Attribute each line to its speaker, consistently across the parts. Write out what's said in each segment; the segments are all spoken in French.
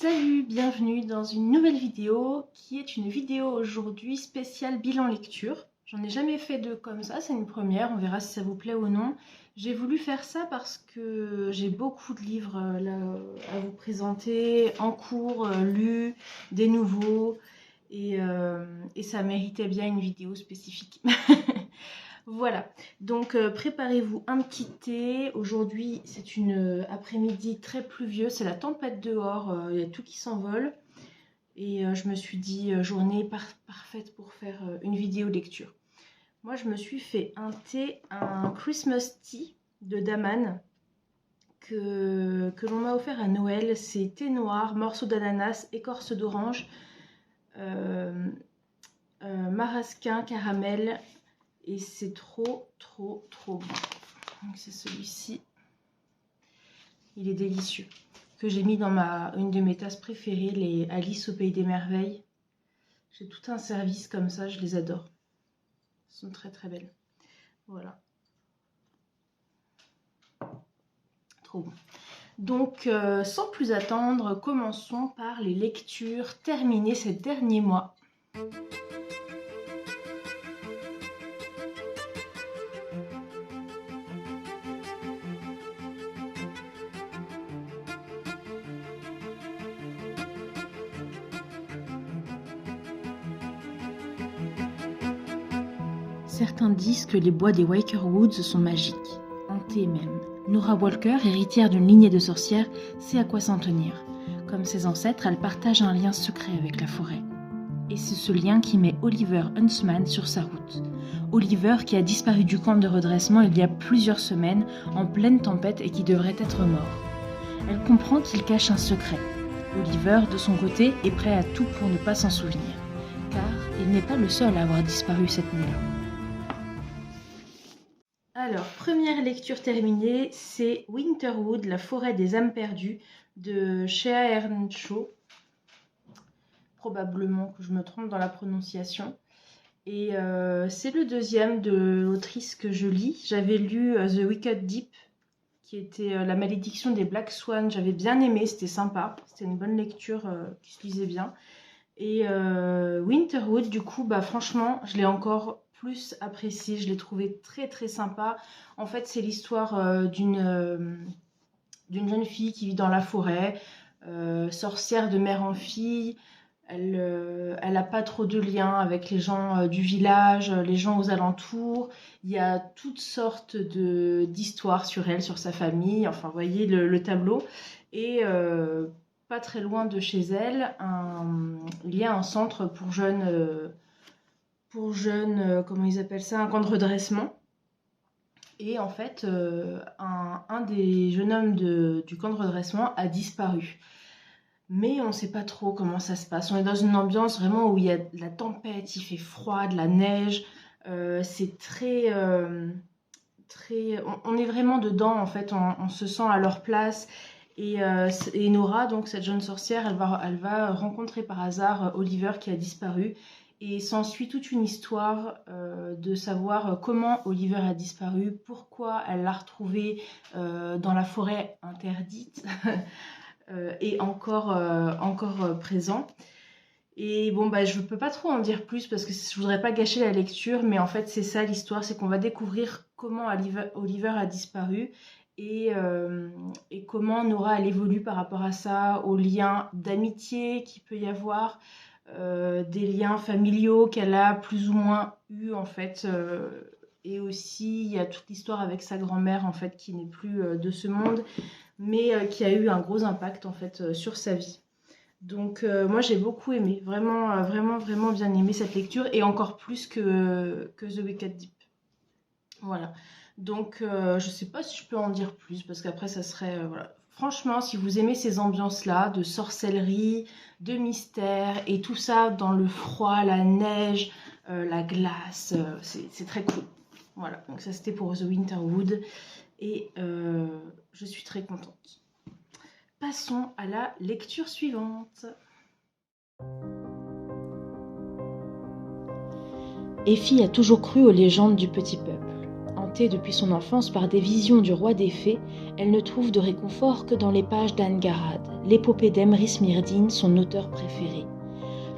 Speaker 1: Salut, bienvenue dans une nouvelle vidéo qui est une vidéo aujourd'hui spéciale bilan lecture. J'en ai jamais fait deux comme ça, c'est une première, on verra si ça vous plaît ou non. J'ai voulu faire ça parce que j'ai beaucoup de livres là, à vous présenter, en cours, lus, des nouveaux, et ça méritait bien une vidéo spécifique. Voilà, donc préparez-vous un petit thé. Aujourd'hui, c'est une après-midi très pluvieuse, c'est la tempête dehors, il y a tout qui s'envole. Et je me suis dit, journée parfaite pour faire une vidéo lecture. Moi, je me suis fait un thé, un Christmas Tea de Daman, que l'on m'a offert à Noël. C'est thé noir, morceau d'ananas, écorce d'orange, marasquin, caramel. Et c'est trop bon. Donc c'est celui-ci. Il est délicieux. Que j'ai mis dans une de mes tasses préférées, les Alice au Pays des Merveilles. J'ai tout un service comme ça, je les adore. Elles sont très belles. Voilà. Trop bon. Donc sans plus attendre, commençons par les lectures terminées ces derniers mois. Certains disent que les bois des Waker Woods sont magiques, hantés même. Nora Walker, héritière d'une lignée de sorcières, sait à quoi s'en tenir. Comme ses ancêtres, elle partage un lien secret avec la forêt. Et c'est ce lien qui met Oliver Huntsman sur sa route. Oliver qui a disparu du camp de redressement il y a plusieurs semaines, en pleine tempête et qui devrait être mort. Elle comprend qu'il cache un secret. Oliver, de son côté, est prêt à tout pour ne pas s'en souvenir. Car il n'est pas le seul à avoir disparu cette nuit-là. Alors, première lecture terminée, c'est Winterwood, la forêt des âmes perdues de Shea Earnshaw. Probablement que je me trompe dans la prononciation. Et c'est le deuxième de l'autrice que je lis. J'avais lu The Wicked Deep, qui était la malédiction des Black Swans. J'avais bien aimé, c'était sympa. C'était une bonne lecture qui se lisait bien. Et Winterwood, du coup, franchement, je l'ai encore plus apprécié. Je l'ai trouvé très sympa. En fait, c'est l'histoire d'une jeune fille qui vit dans la forêt, sorcière de mère en fille. Elle n'a pas trop de liens avec les gens du village, les gens aux alentours. Il y a toutes sortes d'histoires sur elle, sur sa famille. Enfin, vous voyez le tableau. Et pas très loin de chez elle, il y a un centre pour jeunes, comment ils appellent ça, un camp de redressement. Et en fait, un des jeunes hommes du camp de redressement a disparu. Mais on ne sait pas trop comment ça se passe. On est dans une ambiance vraiment où il y a de la tempête, il fait froid, de la neige. C'est on est vraiment dedans, en fait, on se sent à leur place. Et Nora, donc cette jeune sorcière, elle va rencontrer par hasard Oliver qui a disparu. Et s'ensuit toute une histoire de savoir comment Oliver a disparu, pourquoi elle l'a retrouvé dans la forêt interdite et encore présent. Et bon, je ne peux pas trop en dire plus parce que je voudrais pas gâcher la lecture, mais en fait c'est ça l'histoire, c'est qu'on va découvrir comment Oliver a disparu. Et comment Nora elle évolue par rapport à ça, aux liens d'amitié qu'il peut y avoir, des liens familiaux qu'elle a plus ou moins eu en fait, et aussi il y a toute l'histoire avec sa grand-mère en fait qui n'est plus de ce monde, mais qui a eu un gros impact en fait sur sa vie. Donc moi j'ai beaucoup aimé, vraiment bien aimé cette lecture, et encore plus que The Wicked Deep. Voilà. Donc je sais pas si je peux en dire plus parce qu'après ça serait voilà. Franchement, si vous aimez ces ambiances-là de sorcellerie, de mystère et tout ça dans le froid, la neige, la glace, c'est très cool. Voilà, donc ça c'était pour The Winterwood et je suis très contente. Passons à la lecture suivante. Effie a toujours cru aux légendes du petit peuple. Hantée depuis son enfance par des visions du roi des fées, elle ne trouve de réconfort que dans les pages d'Anne Garrad,
Speaker 2: l'épopée d'Emrys Smirdine, son auteur préféré.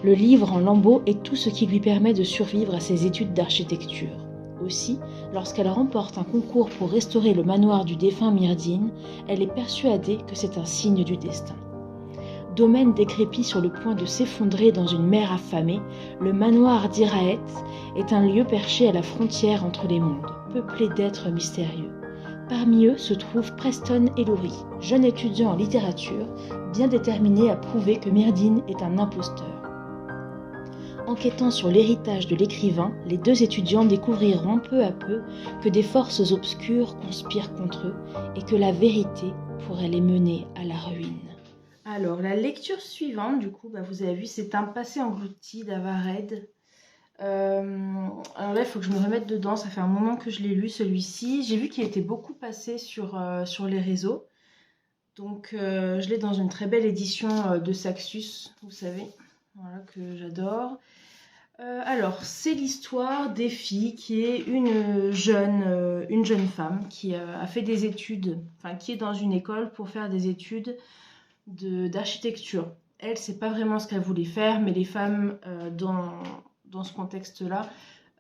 Speaker 2: Le livre en lambeaux est tout ce qui lui permet de survivre à ses études d'architecture. Aussi, lorsqu'elle remporte un concours pour restaurer le manoir du défunt Myrdine, elle est persuadée que c'est un signe du destin. Domaine décrépit sur le point de s'effondrer dans une mer affamée, le manoir d'Iraeth est un lieu perché à la frontière entre les mondes, peuplé d'êtres mystérieux. Parmi eux se trouve Preston Ellory, jeune étudiant en littérature, bien déterminé à prouver que Myrdine est un imposteur. Enquêtant sur l'héritage de l'écrivain, les deux étudiants découvriront peu à peu que des forces obscures conspirent contre eux et que la vérité pourrait les mener à la ruine.
Speaker 1: Alors, la lecture suivante, du coup, vous avez vu, c'est Un passé englouti d'Ava Reid. Alors là, il faut que je me remette dedans. Ça fait un moment que je l'ai lu, celui-ci. J'ai vu qu'il était beaucoup passé sur les réseaux. Donc, je l'ai dans une très belle édition de Saxus, vous savez, voilà, que j'adore. Alors, c'est l'histoire d'Effie, qui est une jeune femme qui a fait des études, qui est dans une école pour faire des études d'architecture. Elle, c'est pas vraiment ce qu'elle voulait faire, mais les femmes, dans ce contexte-là,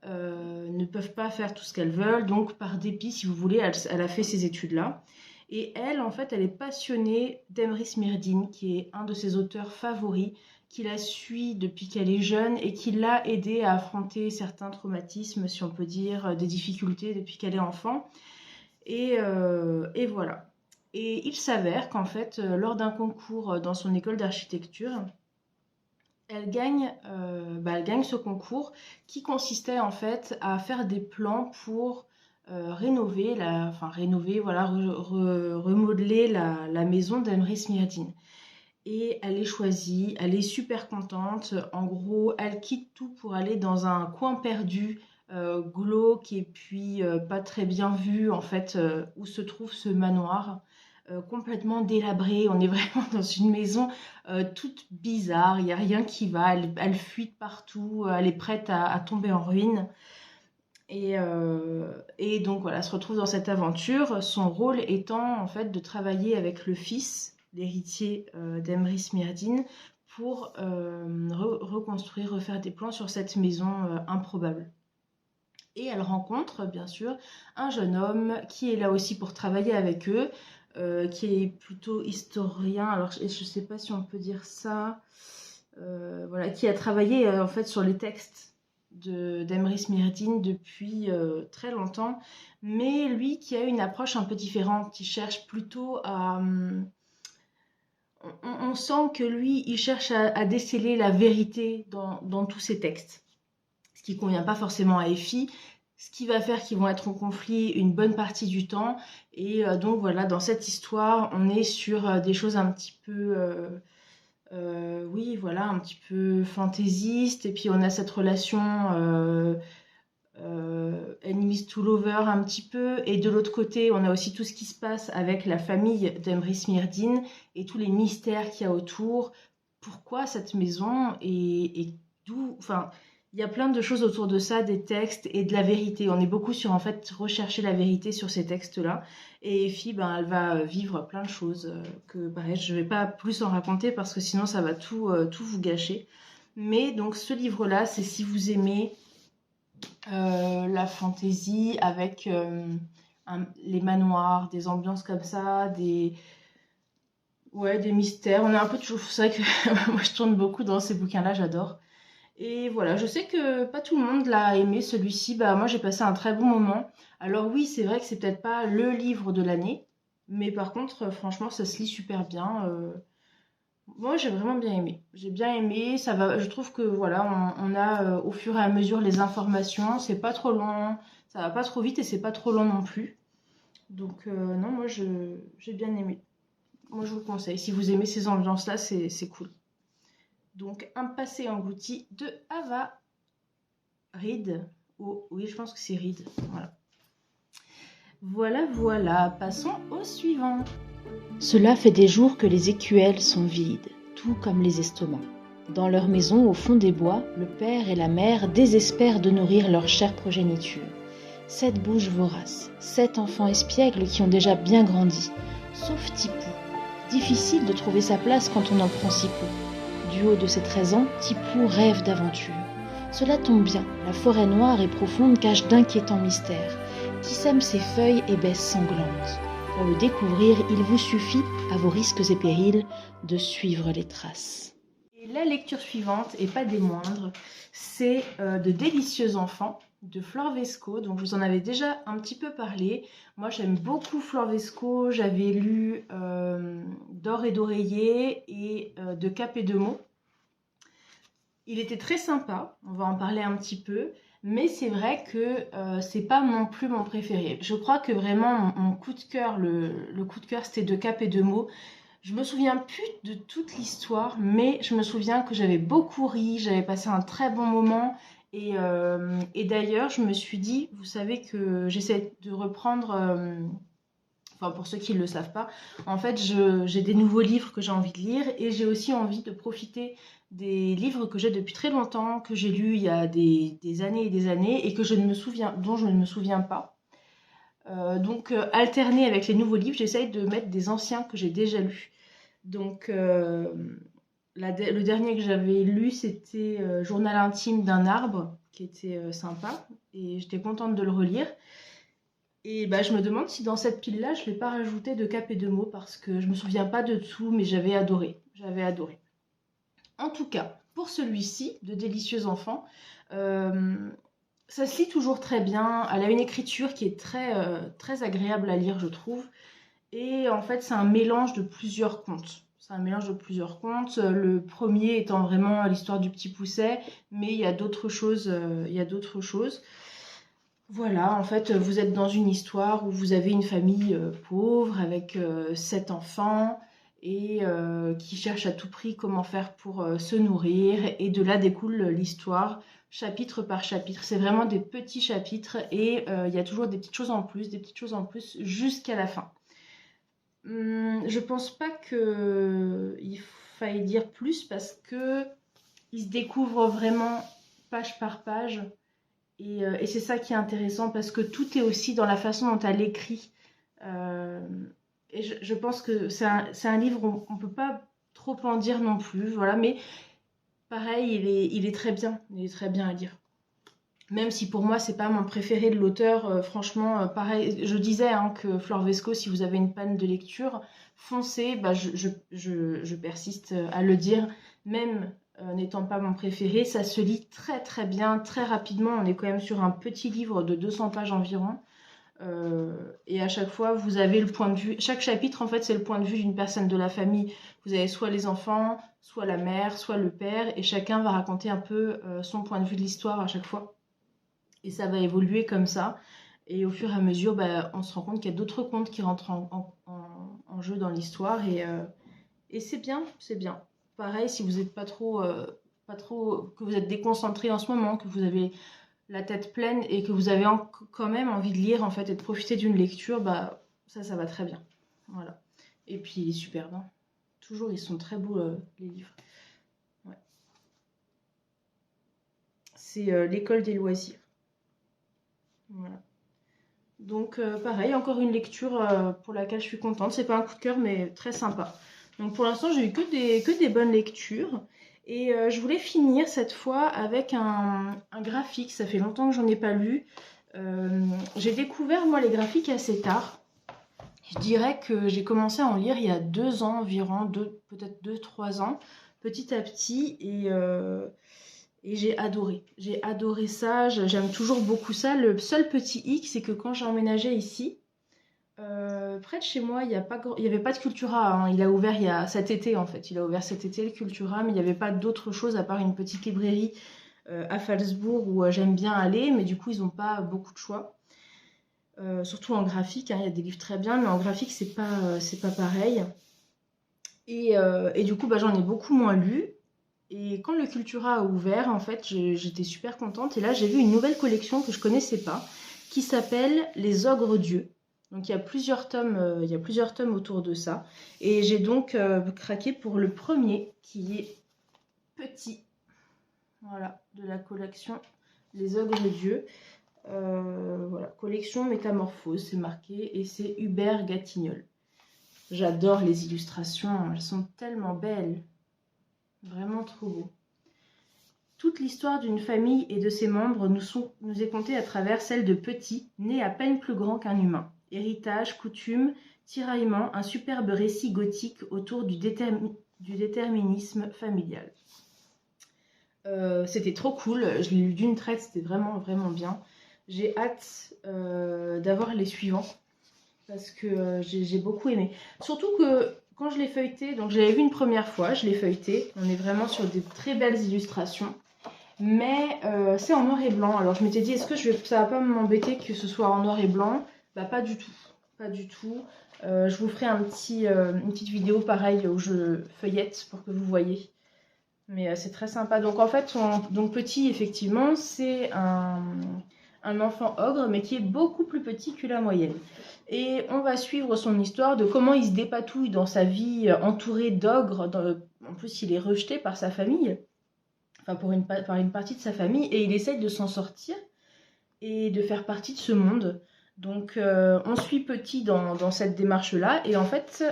Speaker 1: ne peuvent pas faire tout ce qu'elles veulent. Donc, par dépit, si vous voulez, elle a fait ces études-là. Et elle, en fait, elle est passionnée d'Emrys Smirdine, qui est un de ses auteurs favoris, qui la suit depuis qu'elle est jeune et qui l'a aidée à affronter certains traumatismes, si on peut dire, des difficultés depuis qu'elle est enfant. Et voilà. Et il s'avère qu'en fait, lors d'un concours dans son école d'architecture, elle gagne ce concours qui consistait en fait à faire des plans pour remodeler la maison d'Emrys Smirdine. Et elle est choisie, elle est super contente. En gros, elle quitte tout pour aller dans un coin perdu, glauque et puis pas très bien vu en fait, où se trouve ce manoir. Complètement délabré, on est vraiment dans une maison toute bizarre, il n'y a rien qui va, elle fuit partout, elle est prête à tomber en ruine. Et donc voilà, elle se retrouve dans cette aventure, son rôle étant en fait de travailler avec le fils, l'héritier d'Emrys Smirdine, pour reconstruire, refaire des plans sur cette maison improbable. Et elle rencontre bien sûr un jeune homme qui est là aussi pour travailler avec eux, qui est plutôt historien, alors je ne sais pas si on peut dire ça, voilà, qui a travaillé en fait sur les textes d'Emrys Smirdine depuis très longtemps, mais lui qui a une approche un peu différente, il cherche plutôt à... on sent que lui, il cherche à déceler la vérité dans tous ses textes, ce qui ne convient pas forcément à Effie, ce qui va faire qu'ils vont être en conflit une bonne partie du temps. Et donc voilà, dans cette histoire, on est sur des choses un petit peu... un petit peu fantaisistes. Et puis on a cette relation enemies to lover un petit peu. Et de l'autre côté, on a aussi tout ce qui se passe avec la famille d'Emrys Smirdine et tous les mystères qu'il y a autour. Pourquoi cette maison et d'où... Enfin, il y a plein de choses autour de ça, des textes et de la vérité. On est beaucoup sur, en fait, rechercher la vérité sur ces textes-là. Et Effie, elle va vivre plein de choses que, pareil, je ne vais pas plus en raconter parce que sinon, ça va tout vous gâcher. Mais donc, ce livre-là, c'est si vous aimez la fantaisie avec les manoirs, des ambiances comme ça, des mystères. On est un peu toujours... C'est vrai que moi, je tourne beaucoup dans ces bouquins-là, j'adore. Et voilà, je sais que pas tout le monde l'a aimé celui-ci. Moi, j'ai passé un très bon moment. Alors oui, c'est vrai que c'est peut-être pas le livre de l'année, mais par contre, franchement, ça se lit super bien. Moi, j'ai vraiment bien aimé. J'ai bien aimé. Ça va. Je trouve que voilà, on a au fur et à mesure les informations. C'est pas trop long, ça va pas trop vite et c'est pas trop long non plus. Donc non, moi, j'ai bien aimé. Moi, je vous le conseille. Si vous aimez ces ambiances-là, c'est cool. Donc, Un passé englouti de Ava Reid. Oh, oui, je pense que c'est Reid. Voilà. Passons au suivant.
Speaker 2: Cela fait des jours que les écuelles sont vides, tout comme les estomacs. Dans leur maison, au fond des bois, le père et la mère désespèrent de nourrir leur chère progéniture. 7 bouches voraces, 7 enfants espiègles qui ont déjà bien grandi, sauf Tipou, Difficile de trouver sa place quand on en prend si peu. Du haut de ses 13 ans, Tipou rêve d'aventure. Cela tombe bien, la forêt noire et profonde cache d'inquiétants mystères, qui sèment ses feuilles et baisse sanglantes. Pour le découvrir, il vous suffit, à vos risques et périls, de suivre les traces.
Speaker 1: Et la lecture suivante, et pas des moindres, c'est De délicieux enfants de Flore Vesco. Donc je vous en avais déjà un petit peu parlé. Moi j'aime beaucoup Flore Vesco. J'avais lu D'or et d'oreiller et De cap et de mots. Il était très sympa, on va en parler un petit peu, mais c'est vrai que c'est pas non plus mon préféré. Je crois que vraiment mon coup de cœur, le coup de cœur, c'était De cap et de mots. Je me souviens plus de toute l'histoire, mais je me souviens que j'avais beaucoup ri, j'avais passé un très bon moment. Et d'ailleurs, je me suis dit, vous savez que j'essaie de reprendre, enfin pour ceux qui ne le savent pas, en fait, j'ai des nouveaux livres que j'ai envie de lire et j'ai aussi envie de profiter des livres que j'ai depuis très longtemps, que j'ai lus il y a des années et des années et que dont je ne me souviens pas. Donc, alterner avec les nouveaux livres, j'essaye de mettre des anciens que j'ai déjà lus. Donc, le dernier que j'avais lu, c'était Journal intime d'un arbre, qui était sympa, et j'étais contente de le relire. Et bah, je me demande si dans cette pile-là, je ne vais pas rajouter De cap et de mots, parce que je me souviens pas de tout, mais j'avais adoré. J'avais adoré. En tout cas, pour celui-ci, De délicieux enfants, ça se lit toujours très bien. Elle a une écriture qui est très agréable à lire, je trouve. Et en fait, c'est un mélange de plusieurs contes. C'est un mélange de plusieurs contes. Le premier étant vraiment l'histoire du petit Pousset, mais il y a d'autres choses. Il y a d'autres choses. Voilà, en fait, vous êtes dans une histoire où vous avez une famille pauvre avec 7 enfants et qui cherche à tout prix comment faire pour se nourrir. Et de là découle l'histoire, chapitre par chapitre. C'est vraiment des petits chapitres et il y a toujours des petites choses en plus, jusqu'à la fin. Je pense pas qu'il faille dire plus parce que il se découvre vraiment page par page. Et c'est ça qui est intéressant parce que tout est aussi dans la façon dont elle écrit. Euh, et je pense que c'est un livre où on ne peut pas trop en dire non plus. Voilà, mais pareil, il est très bien. Il est très bien à lire. Même si pour moi, c'est pas mon préféré de l'auteur. Franchement, pareil, je disais hein, que Flore Vesco, si vous avez une panne de lecture, foncez. Bah, je persiste à le dire. Même n'étant pas mon préféré, ça se lit très très bien, très rapidement. On est quand même sur un petit livre de 200 pages environ. Et à chaque fois, vous avez le point de vue. Chaque chapitre, en fait, c'est le point de vue d'une personne de la famille. Vous avez soit les enfants, soit la mère, soit le père, et chacun va raconter un peu son point de vue de l'histoire à chaque fois. Et ça va évoluer comme ça. Et au fur et à mesure, bah, on se rend compte qu'il y a d'autres contes qui rentrent en jeu dans l'histoire. Et c'est bien, c'est bien. Pareil, si vous n'êtes pas trop, que vous êtes déconcentré en ce moment, que vous avez la tête pleine et que vous avez quand même envie de lire en fait et de profiter d'une lecture, bah ça va très bien. Voilà. Et puis il est superbe. Hein. Toujours, ils sont très beaux les livres. Ouais. C'est l'école des loisirs. Voilà. Donc pareil, encore une lecture pour laquelle je suis contente. C'est pas un coup de cœur, mais très sympa. Donc pour l'instant, j'ai eu que des bonnes lectures. Et je voulais finir cette fois avec un graphique. Ça fait longtemps que j'en ai pas lu. J'ai découvert moi les graphiques assez tard. Je dirais que j'ai commencé à en lire il y a 2 ans environ, peut-être 2-3 ans, petit à petit. Et j'ai adoré. J'ai adoré ça. J'aime toujours beaucoup ça. Le seul petit hic, c'est que quand j'ai emménagé ici, près de chez moi, il n'y avait pas de Cultura. Hein. Il a ouvert cet été, en fait. Il a ouvert cet été, le Cultura, mais il n'y avait pas d'autre chose à part une petite librairie à Falsbourg où j'aime bien aller. Mais du coup, ils n'ont pas beaucoup de choix. Surtout en graphique. Hein. Il y a des livres très bien, mais en graphique, c'est pas pareil. Et du coup, bah, j'en ai beaucoup moins lu. Et quand le Cultura a ouvert, en fait, j'étais super contente. Et là, j'ai vu une nouvelle collection que je connaissais pas, qui s'appelle Les Ogres Dieux. Donc, il y a plusieurs tomes autour de ça. Et j'ai donc craqué pour le premier, qui est petit. Voilà, de la collection Les Ogres Dieux. Voilà, collection Métamorphose, c'est marqué. Et c'est Hubert Gatignol. J'adore les illustrations, elles sont tellement belles. Vraiment trop beau. Toute l'histoire d'une famille et de ses membres nous est contée à travers celle de petits, nés à peine plus grands qu'un humain. Héritage, coutumes, tiraillements, un superbe récit gothique autour du déterminisme familial. C'était trop cool, je l'ai lu d'une traite, c'était vraiment vraiment bien. J'ai hâte d'avoir les suivants parce que j'ai beaucoup aimé. Surtout que quand je l'ai feuilleté, donc je l'avais vu une première fois, je l'ai feuilleté, on est vraiment sur des très belles illustrations, mais c'est en noir et blanc. Alors je m'étais dit, est-ce que ça va pas m'embêter que ce soit en noir et blanc? Bah pas du tout, pas du tout. Je vous ferai une petite vidéo pareil où je feuillette pour que vous voyez. Mais c'est très sympa. Donc en fait, donc petit, effectivement, c'est un enfant ogre, mais qui est beaucoup plus petit que la moyenne. Et on va suivre son histoire de comment il se dépatouille dans sa vie entouré d'ogres. En plus, il est rejeté par sa famille, enfin par une partie de sa famille, et il essaye de s'en sortir et de faire partie de ce monde. Donc on suit Petit dans cette démarche-là. Et en fait,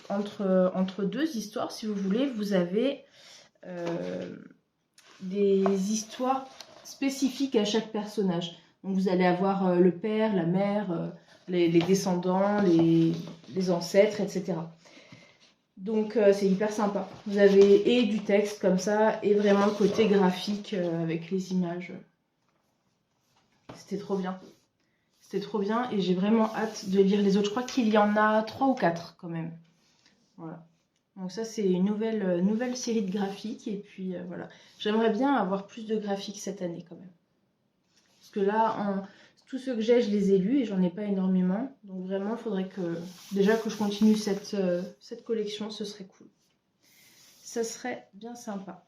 Speaker 1: entre deux histoires, si vous voulez, vous avez des histoires spécifiques à chaque personnage. Donc vous allez avoir le père, la mère, les descendants, les ancêtres, etc. Donc c'est hyper sympa. Vous avez et du texte comme ça, et vraiment le côté graphique avec les images. C'était trop bien. C'était trop bien et j'ai vraiment hâte de lire les autres. Je crois qu'il y en a 3 ou 4 quand même. Voilà. Donc ça c'est une nouvelle série de graphiques et puis voilà. J'aimerais bien avoir plus de graphiques cette année quand même. Parce que là, tous ceux que j'ai, je les ai lus et j'en ai pas énormément. Donc vraiment, il faudrait que déjà que je continue cette collection, ce serait cool. Ça serait bien sympa.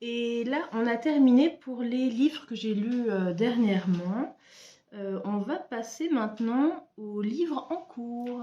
Speaker 1: Et là, on a terminé pour les livres que j'ai lus dernièrement. On va passer maintenant aux livres en cours.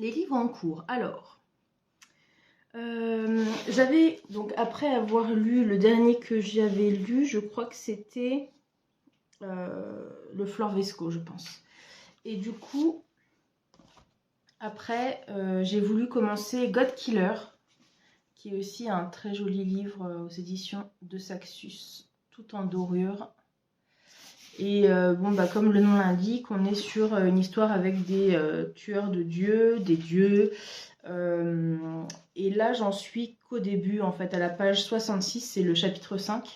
Speaker 1: Les livres en cours. Alors, j'avais, donc après avoir lu le dernier que j'avais lu, je crois que c'était le Florvesco, je pense. Et du coup, après, j'ai voulu commencer God Killer, qui est aussi un très joli livre aux éditions de Saxus, tout en dorure. Et bon, bah, comme le nom l'indique, on est sur une histoire avec des tueurs de dieux, des dieux. Et là, j'en suis qu'au début, en fait, à la page 66, c'est le chapitre 5.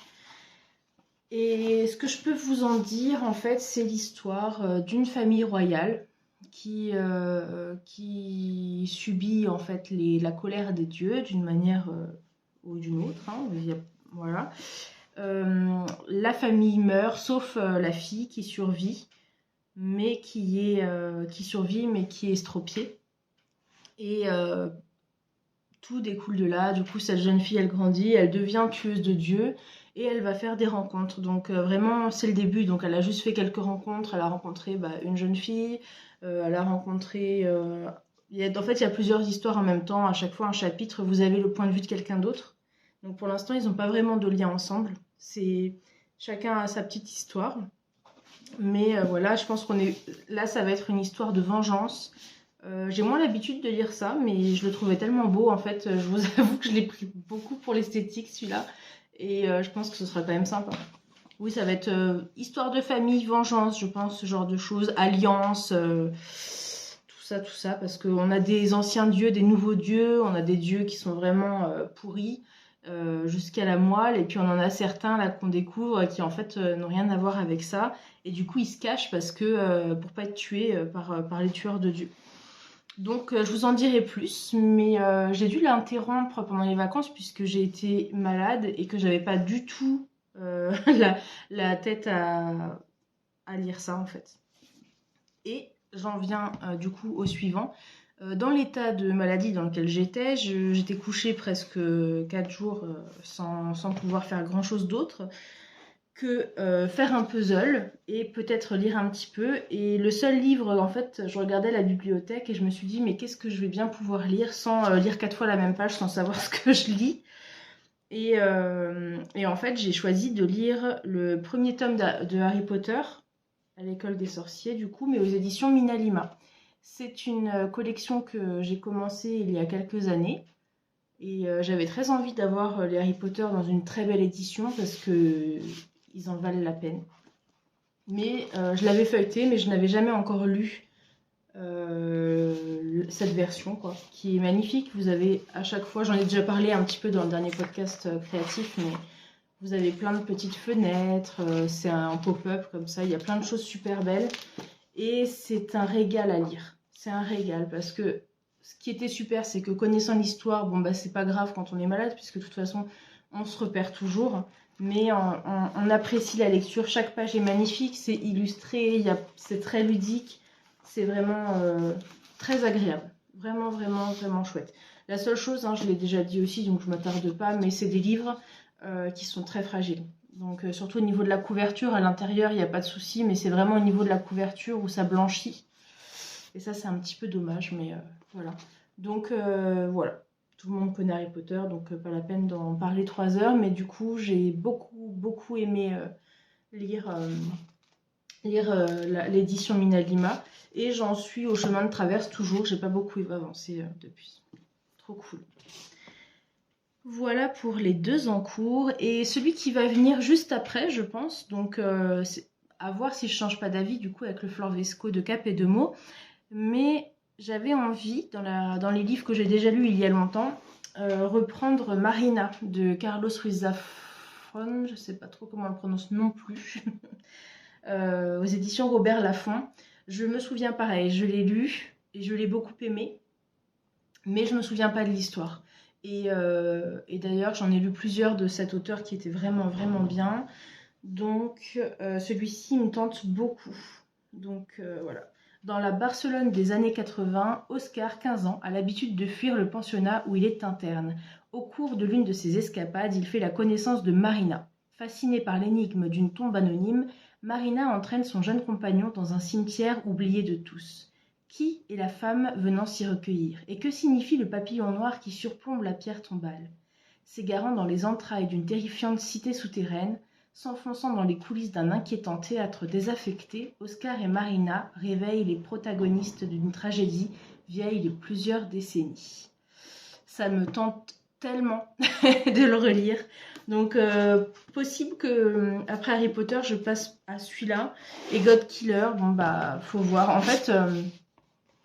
Speaker 1: Et ce que je peux vous en dire, en fait, c'est l'histoire d'une famille royale qui subit, en fait, la colère des dieux d'une manière ou d'une autre. Hein, voilà. La famille meurt, sauf la fille qui survit, mais qui est estropiée. Et tout découle de là. Du coup, cette jeune fille, elle grandit, elle devient tueuse de dieux et elle va faire des rencontres. Donc vraiment, c'est le début. Donc elle a juste fait quelques rencontres. Elle a rencontré une jeune fille. Elle a rencontré... en fait, il y a plusieurs histoires en même temps. À chaque fois, un chapitre, vous avez le point de vue de quelqu'un d'autre. Donc pour l'instant, ils n'ont pas vraiment de lien ensemble. Chacun a sa petite histoire. Mais voilà, je pense là, ça va être une histoire de vengeance. J'ai moins l'habitude de lire ça, mais je le trouvais tellement beau. En fait, je vous avoue que je l'ai pris beaucoup pour l'esthétique, celui-là. Et je pense que ce sera quand même sympa. Oui, ça va être histoire de famille, vengeance, je pense, ce genre de choses. Alliance, tout ça. Parce qu'on a des anciens dieux, des nouveaux dieux. On a des dieux qui sont vraiment pourris. jusqu'à la moelle, et puis on en a certains là qu'on découvre qui en fait n'ont rien à voir avec ça, et du coup ils se cachent parce que pour pas être tués par les tueurs de Dieu. Donc je vous en dirai plus, mais j'ai dû l'interrompre pendant les vacances puisque j'ai été malade et que j'avais pas du tout la tête à lire ça en fait. Et j'en viens du coup au suivant. Dans l'état de maladie dans lequel j'étais couchée presque 4 jours sans pouvoir faire grand chose d'autre que faire un puzzle et peut-être lire un petit peu. Et le seul livre, en fait, je regardais la bibliothèque et je me suis dit, mais qu'est-ce que je vais bien pouvoir lire sans lire 4 fois la même page, sans savoir ce que je lis. Et en fait, j'ai choisi de lire le premier tome de Harry Potter à l'école des sorciers, du coup, mais aux éditions Minalima. C'est une collection que j'ai commencée il y a quelques années. Et j'avais très envie d'avoir les Harry Potter dans une très belle édition parce que ils en valent la peine. Mais je l'avais feuilleté, mais je n'avais jamais encore lu cette version, quoi, qui est magnifique. Vous avez à chaque fois, j'en ai déjà parlé un petit peu dans le dernier podcast créatif, mais vous avez plein de petites fenêtres, c'est un pop-up comme ça, il y a plein de choses super belles. Et c'est un régal à lire. C'est un régal parce que ce qui était super, c'est que connaissant l'histoire, bon bah c'est pas grave quand on est malade, puisque de toute façon on se repère toujours. Mais on apprécie la lecture, chaque page est magnifique, c'est illustré, c'est très ludique, c'est vraiment très agréable. Vraiment, vraiment, vraiment chouette. La seule chose, hein, je l'ai déjà dit aussi, donc je m'attarde pas, mais c'est des livres qui sont très fragiles. Donc surtout au niveau de la couverture, à l'intérieur il n'y a pas de souci, mais c'est vraiment au niveau de la couverture où ça blanchit. Et ça c'est un petit peu dommage, mais voilà. Donc voilà, tout le monde connaît Harry Potter, donc pas la peine d'en parler 3 heures, mais du coup j'ai beaucoup aimé lire, l'édition Minalima, et j'en suis au chemin de traverse toujours, j'ai pas beaucoup avancé depuis. Trop cool. Voilà pour les 2 en cours, et celui qui va venir juste après, je pense, donc à voir si je change pas d'avis du coup avec le Florvesco de Cap et de Meaux, mais j'avais envie, dans les livres que j'ai déjà lus il y a longtemps, reprendre Marina de Carlos Ruiz Zafón, je sais pas trop comment on le prononce non plus, aux éditions Robert Laffont. Je me souviens pareil, je l'ai lu et je l'ai beaucoup aimé, mais je me souviens pas de l'histoire. Et d'ailleurs, j'en ai lu plusieurs de cet auteur qui étaient vraiment, vraiment bien. Donc, celui-ci me tente beaucoup. Donc, voilà. Dans la Barcelone des années 80, Oscar, 15 ans, a l'habitude de fuir le pensionnat où il est interne. Au cours de l'une de ses escapades, il fait la connaissance de Marina. Fascinée par l'énigme d'une tombe anonyme, Marina entraîne son jeune compagnon dans un cimetière oublié de tous. Qui est la femme venant s'y recueillir? Et que signifie le papillon noir qui surplombe la pierre tombale? S'égarant dans les entrailles d'une terrifiante cité souterraine, s'enfonçant dans les coulisses d'un inquiétant théâtre désaffecté, Oscar et Marina réveillent les protagonistes d'une tragédie vieille de plusieurs décennies. Ça me tente tellement de le relire. Donc, possible que après Harry Potter, je passe à celui-là. Et God Killer, bon bah, faut voir. En fait,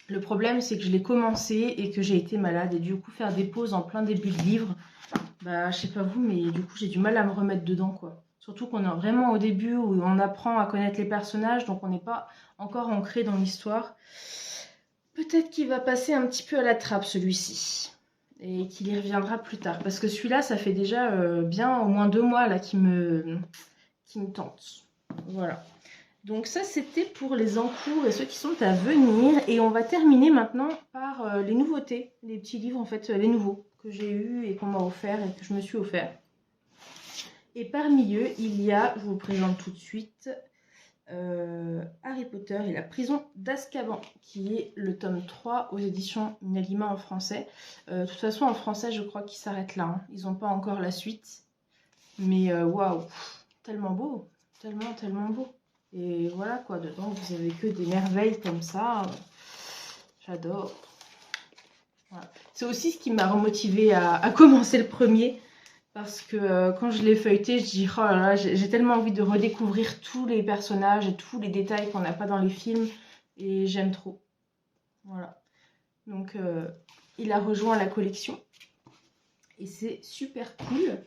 Speaker 1: le problème, c'est que je l'ai commencé et que j'ai été malade. Et du coup, faire des pauses en plein début de livre, bah, je sais pas vous, mais du coup, j'ai du mal à me remettre dedans, quoi. Surtout qu'on est vraiment au début où on apprend à connaître les personnages, donc on n'est pas encore ancré dans l'histoire. Peut-être qu'il va passer un petit peu à la trappe, celui-ci. Et qu'il y reviendra plus tard. Parce que celui-là, ça fait déjà bien au moins 2 mois là, qui me tente. Voilà. Donc ça, c'était pour les encours et ceux qui sont à venir. Et on va terminer maintenant par les nouveautés. Les petits livres, en fait, les nouveaux que j'ai eus et qu'on m'a offert et que je me suis offert. Et parmi eux, il y a, je vous présente tout de suite, Harry Potter et la prison d'Azkaban, qui est le tome 3 aux éditions Minalima en français. De toute façon, en français, je crois qu'ils s'arrêtent là. Hein. Ils n'ont pas encore la suite. Mais waouh, tellement beau, tellement beau. Et voilà quoi, dedans, vous avez que des merveilles comme ça. J'adore. Voilà. C'est aussi ce qui m'a remotivée à commencer le premier. Parce que quand je l'ai feuilleté, je dis oh là là, j'ai tellement envie de redécouvrir tous les personnages et tous les détails qu'on n'a pas dans les films. Et j'aime trop. Voilà. Donc, il a rejoint la collection. Et c'est super cool.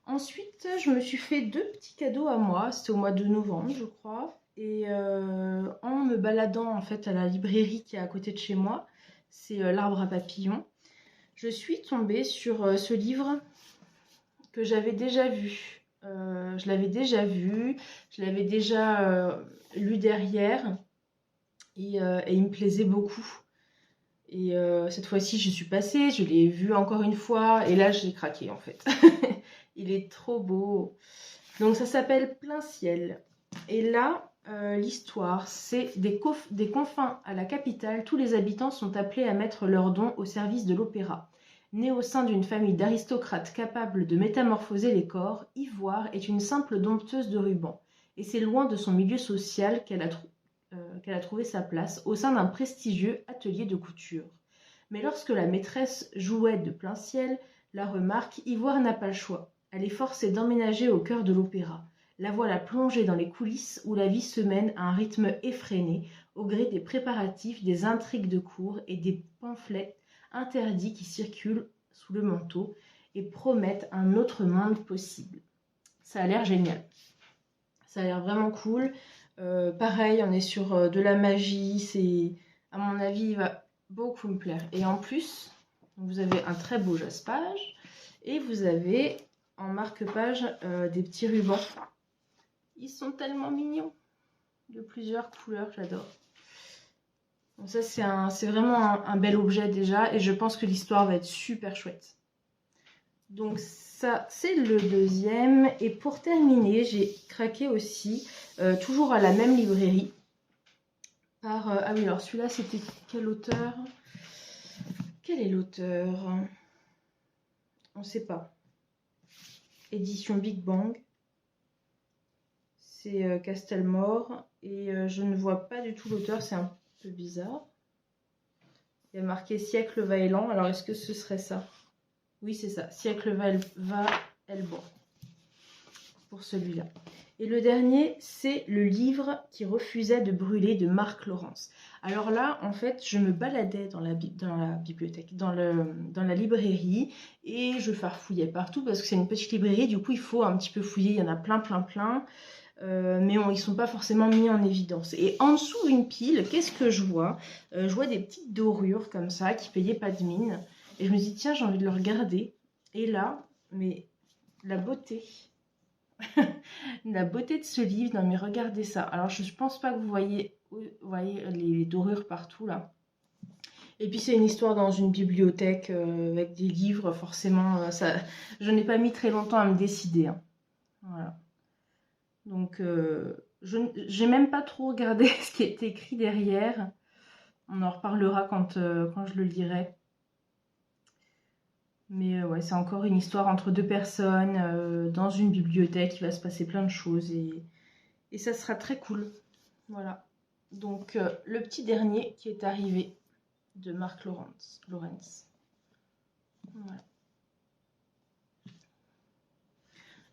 Speaker 1: Ensuite, je me suis fait 2 petits cadeaux à moi. C'était au mois de novembre, je crois. Et en me baladant en fait à la librairie qui est à côté de chez moi, c'est l'Arbre à papillons, je suis tombée sur ce livre que j'avais déjà vu. Je l'avais déjà vu, je l'avais déjà lu derrière et il me plaisait beaucoup. Et cette fois-ci, je suis passée, je l'ai vu encore une fois et là, j'ai craqué en fait. Il est trop beau. Donc ça s'appelle Plein ciel. Et là, l'histoire, c'est des confins à la capitale, tous les habitants sont appelés à mettre leurs dons au service de l'opéra. Née au sein d'une famille d'aristocrates capables de métamorphoser les corps, Ivoire est une simple dompteuse de rubans. Et c'est loin de son milieu social qu'elle a trouvé sa place au sein d'un prestigieux atelier de couture. Mais lorsque la maîtresse jouait de Plein ciel la remarque, Ivoire n'a pas le choix. Elle est forcée d'emménager au cœur de l'opéra. La voilà plongée dans les coulisses où la vie se mène à un rythme effréné, au gré des préparatifs, des intrigues de cour et des pamphlets interdits qui circulent sous le manteau et promettent un autre monde possible. Ça a l'air génial. Ça a l'air vraiment cool. Pareil, on est sur de la magie. C'est, à mon avis, il va beaucoup me plaire. Et en plus, vous avez un très beau jaspage et vous avez en marque-page des petits rubans. Ils sont tellement mignons, de plusieurs couleurs, j'adore. Donc ça, c'est vraiment un bel objet déjà, et je pense que l'histoire va être super chouette. Donc ça, c'est le deuxième. Et pour terminer, j'ai craqué aussi, toujours à la même librairie, par... ah oui, alors celui-là, c'était quel auteur? Quel est l'auteur? On ne sait pas. Édition Big Bang. C'est Castelmore. Et je ne vois pas du tout l'auteur, c'est un peu bizarre. Il y a marqué Siècle va élan. Alors, est-ce que ce serait ça? Oui, c'est ça. Siècle va Elban. Pour celui-là. Et le dernier, c'est le livre qui refusait de brûler de Marc Lawrence. Alors là, en fait, je me baladais dans la bibliothèque, dans la librairie, et je farfouillais partout parce que c'est une petite librairie. Du coup, il faut un petit peu fouiller. Il y en a plein, plein, plein. Mais ils ne sont pas forcément mis en évidence. Et en dessous d'une pile, qu'est-ce que je vois? Je vois des petites dorures comme ça qui payaient pas de mine. Et je me dis, tiens, j'ai envie de le regarder. Et là, mais la beauté. La beauté de ce livre, non mais regardez ça. Alors je ne pense pas que vous voyez les dorures partout là. Et puis c'est une histoire dans une bibliothèque avec des livres, forcément. Je n'ai pas mis très longtemps à me décider. Hein. Voilà. Donc je n'ai même pas trop regardé ce qui est écrit derrière. On en reparlera quand je le lirai. Mais ouais, c'est encore une histoire entre deux personnes dans une bibliothèque. Il va se passer plein de choses et ça sera très cool. Voilà. Donc le petit dernier qui est arrivé de Marc Lawrence. Voilà.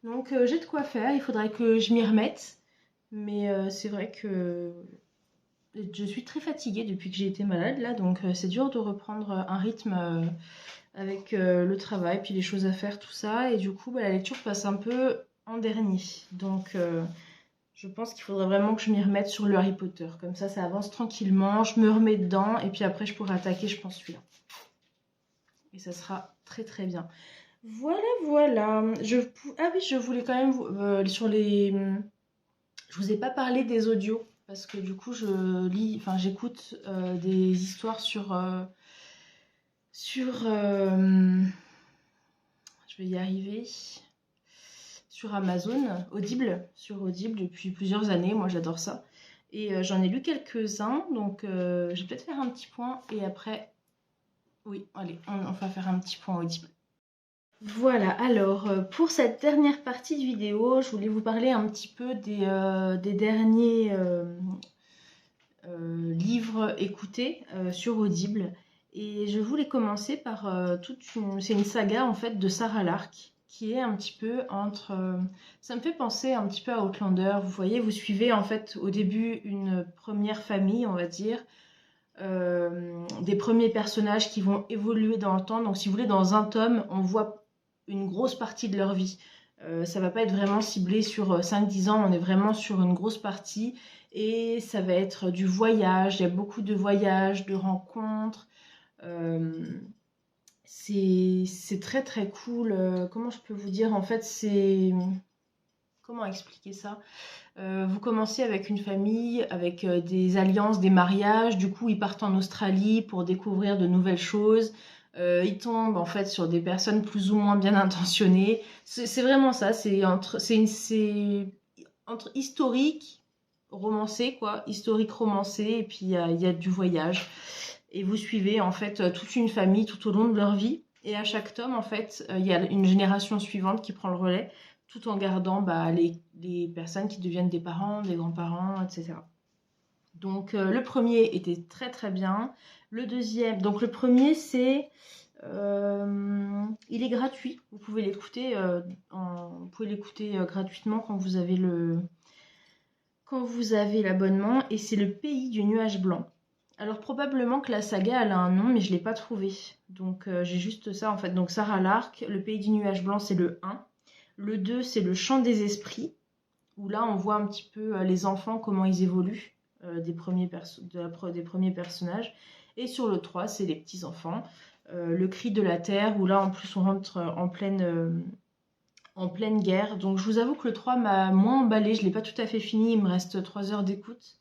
Speaker 1: Donc j'ai de quoi faire. Il faudrait que je m'y remette. Mais c'est vrai que je suis très fatiguée depuis que j'ai été malade là. Donc c'est dur de reprendre un rythme avec le travail, puis les choses à faire, tout ça. Et du coup, la lecture passe un peu en dernier. Donc, je pense qu'il faudrait vraiment que je m'y remette sur le Harry Potter. Comme ça avance tranquillement, je me remets dedans, et puis après, je pourrai attaquer, je pense, celui-là. Et ça sera très, très bien. Voilà, voilà. Ah oui, je voulais quand même, sur les... Je vous ai pas parlé des audios, parce que du coup, j'écoute des histoires sur... je vais y arriver, sur Amazon, sur Audible depuis plusieurs années, moi j'adore ça. Et j'en ai lu quelques-uns, donc je vais peut-être faire un petit point et après, oui, allez, on va faire un petit point Audible. Voilà, alors pour cette dernière partie de vidéo, je voulais vous parler un petit peu des derniers livres écoutés sur Audible. Et je voulais commencer par c'est une saga en fait de Sarah Lark qui est un petit peu entre... ça me fait penser un petit peu à Outlander. Vous voyez, vous suivez en fait au début une première famille, on va dire, des premiers personnages qui vont évoluer dans le temps. Donc si vous voulez, dans un tome, on voit une grosse partie de leur vie. Ça va pas être vraiment ciblé sur 5-10 ans, on est vraiment sur une grosse partie. Et ça va être du voyage, il y a beaucoup de voyages, de rencontres. C'est très très cool. Comment je peux vous dire? En fait, c'est... Comment expliquer ça? Vous commencez avec une famille, avec des alliances, des mariages. Du coup, ils partent en Australie pour découvrir de nouvelles choses. Ils tombent en fait sur des personnes plus ou moins bien intentionnées. C'est vraiment ça. C'est entre historique, romancé, quoi. Historique, romancé, et puis il y a du voyage. Et vous suivez en fait toute une famille tout au long de leur vie. Et à chaque tome, en fait, il y a une génération suivante qui prend le relais, tout en gardant les personnes qui deviennent des parents, des grands-parents, etc. Donc le premier était très très bien. Le deuxième, donc le premier c'est... il est gratuit, vous pouvez l'écouter gratuitement quand vous avez l'abonnement, et c'est Le Pays du Nuage Blanc. Alors probablement que la saga elle a un nom, mais je ne l'ai pas trouvé. Donc j'ai juste ça en fait. Donc Sarah Lark, Le Pays du Nuage Blanc, c'est le 1. Le 2, c'est Le Chant des Esprits, où là on voit un petit peu les enfants, comment ils évoluent des premiers personnages. Et sur le 3, c'est les petits-enfants. Le Cri de la Terre, où là en plus on rentre en pleine guerre. Donc je vous avoue que le 3 m'a moins emballé, je ne l'ai pas tout à fait fini, il me reste 3 heures d'écoute.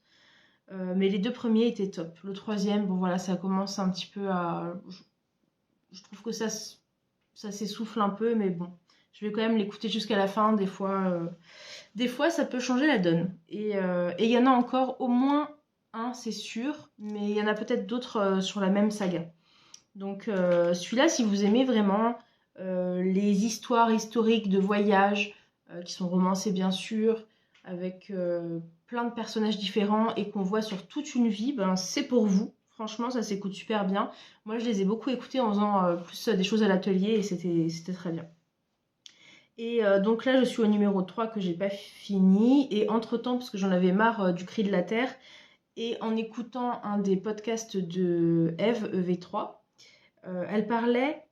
Speaker 1: Mais les deux premiers étaient top. Le troisième, bon voilà, ça commence un petit peu à... Je trouve que ça s'essouffle un peu, mais bon. Je vais quand même l'écouter jusqu'à la fin. Des fois, ça peut changer la donne. Et il y en a encore au moins un, c'est sûr. Mais il y en a peut-être d'autres sur la même saga. Donc celui-là, si vous aimez vraiment les histoires historiques de voyage, qui sont romancées bien sûr, avec plein de personnages différents et qu'on voit sur toute une vie, ben, c'est pour vous. Franchement, ça s'écoute super bien. Moi, je les ai beaucoup écoutés en faisant plus des choses à l'atelier et c'était très bien. Et donc là, je suis au numéro 3 que j'ai pas fini. Et entre-temps, parce que j'en avais marre du Cri de la Terre, et en écoutant un des podcasts de Eve, EV3, elle parlait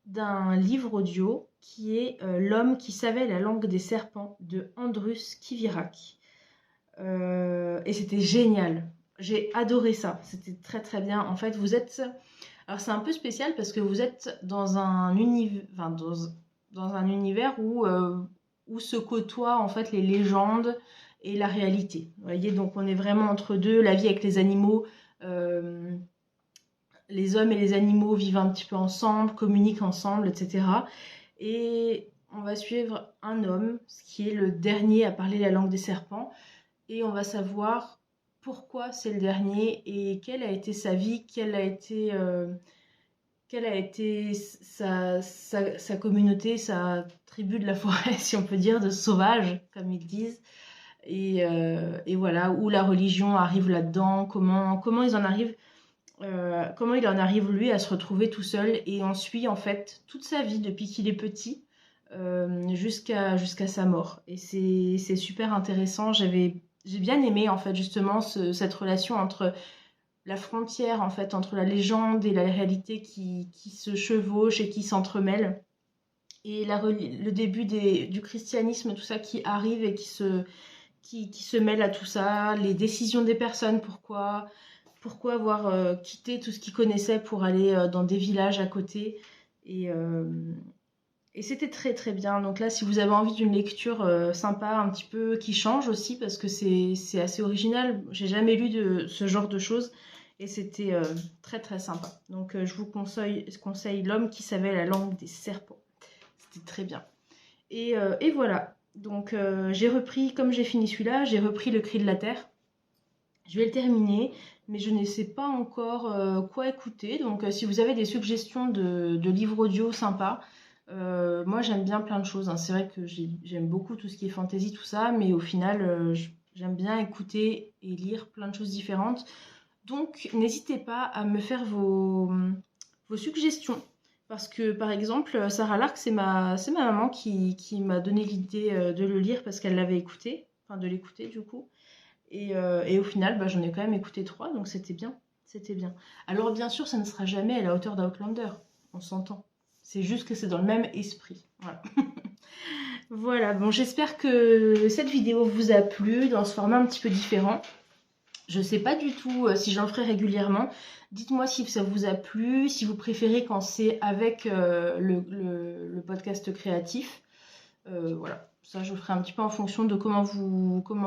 Speaker 1: d'un livre audio qui est L'homme qui savait la langue des serpents de Andrus Kivirak. Et c'était génial. J'ai adoré ça. C'était très très bien. En fait, vous êtes... Alors c'est un peu spécial parce que vous êtes dans un univers, enfin, dans un univers où se côtoient en fait les légendes et la réalité. Vous voyez, donc on est vraiment entre deux, la vie avec les animaux. Les hommes et les animaux vivent un petit peu ensemble, communiquent ensemble, etc. Et on va suivre un homme, ce qui est le dernier à parler la langue des serpents, et on va savoir pourquoi c'est le dernier et quelle a été sa vie, quelle a été sa communauté, sa tribu de la forêt, si on peut dire, de sauvages, comme ils disent. Et voilà, où la religion arrive là-dedans, comment ils en arrivent. Comment il en arrive lui à se retrouver tout seul, et on suit en fait toute sa vie depuis qu'il est petit jusqu'à sa mort, et c'est super intéressant. J'ai bien aimé en fait justement cette relation entre la frontière en fait entre la légende et la réalité qui se chevauchent et qui s'entremêlent, et le début du christianisme, tout ça qui arrive et qui se mêle à tout ça, les décisions des personnes, pourquoi avoir quitté tout ce qu'ils connaissaient pour aller dans des villages à côté. Et c'était très très bien. Donc là, si vous avez envie d'une lecture sympa, un petit peu qui change aussi, parce que c'est assez original. J'ai jamais lu de ce genre de choses, et c'était très très sympa. Donc je vous conseille L'homme qui savait la langue des serpents. C'était très bien. Et voilà. Donc j'ai repris, comme j'ai fini celui-là, j'ai repris Le Cri de la Terre. Je vais le terminer, mais je ne sais pas encore quoi écouter. Donc si vous avez des suggestions de livres audio sympas, moi j'aime bien plein de choses, hein. C'est vrai que j'aime beaucoup tout ce qui est fantasy, tout ça, mais au final j'aime bien écouter et lire plein de choses différentes. Donc n'hésitez pas à me faire vos suggestions. Parce que par exemple, Sarah Lark, c'est ma maman qui m'a donné l'idée de le lire parce qu'elle l'avait écouté, enfin de l'écouter du coup. Et au final, j'en ai quand même écouté 3, donc c'était bien. C'était bien. Alors bien sûr, ça ne sera jamais à la hauteur d'Outlander, on s'entend. C'est juste que c'est dans le même esprit. Voilà. Voilà, bon, j'espère que cette vidéo vous a plu dans ce format un petit peu différent. Je ne sais pas du tout si j'en ferai régulièrement. Dites-moi si ça vous a plu, si vous préférez quand c'est avec le podcast créatif. Voilà, ça je ferai un petit peu en fonction de comment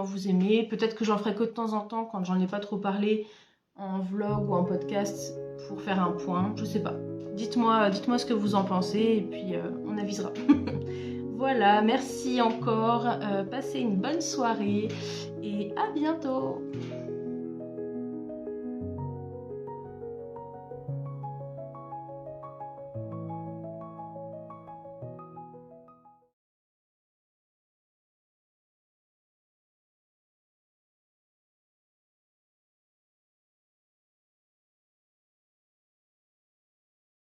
Speaker 1: vous aimez. Peut-être que j'en ferai que de temps en temps quand j'en ai pas trop parlé en vlog ou en podcast pour faire un point. Je sais pas. Dites-moi ce que vous en pensez et puis on avisera. Voilà, merci encore. Passez une bonne soirée et à bientôt.